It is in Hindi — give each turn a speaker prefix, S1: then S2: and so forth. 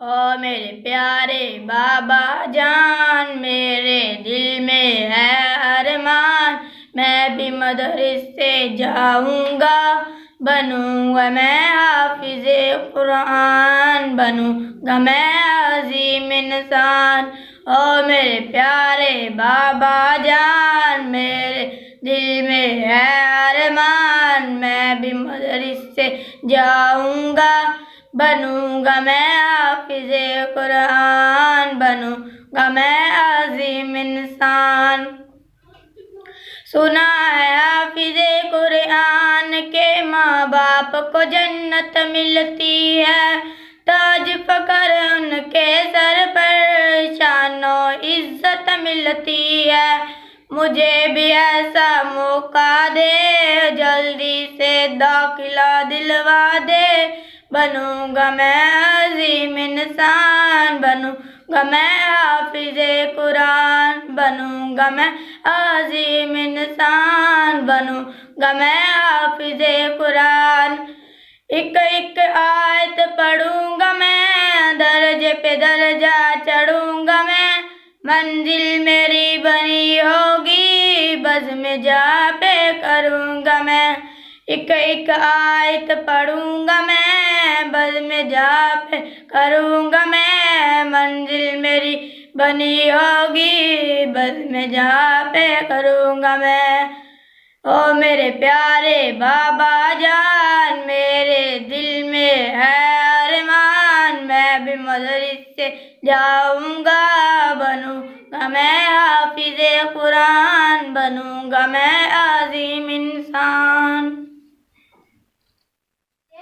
S1: ओ मेरे प्यारे बाबा जान, मेरे दिल में है अरमान, मैं भी मदरसे जाऊंगा, बनूंगा मैं हाफिज़े कुरान, बनूंगा मैं अजीम इंसान। ओ मेरे प्यारे बाबा जान, मेरे दिल में है अरमान, मैं भी मदरसे जाऊंगा, बनूंगा मैं हाफिज़े कुरान, बनूंगा मैं अजीम इंसान। सुना है हाफिज़े कुरान के माँ बाप को जन्नत मिलती है, ताज फकर उनके सर पर शानो इज्जत मिलती है। मुझे भी ऐसा मौका दे, जल्दी से दाखिला दिलवा दे, बनूंगा मैं अजीम इंसान, बनूंगा मैं हाफिज़े कुरान, बनूंगा मैं अजीम इंसान, बनूंगा मैं हाफिज़े कुरान। एक एक आयत पढ़ूंगा मैं, दर्जे पे दर्जा चढ़ूंगा मैं, मंजिल मेरी बनी होगी, बज़्म जा पे करूंगा मैं। एक एक आयत पढ़ूंगा मैं, बज़्म जा पे करूंगा मैं, मंजिल मेरी बनी होगी, बज़्म जा पे करूंगा मैं। ओ मेरे प्यारे बाबा जान, मेरे दिल में है अरमान, मैं भी मदरसे जाऊंगा, बनूंगा मैं हाफिज़े कुरान, बनूंगा मैं अजीम इंसान।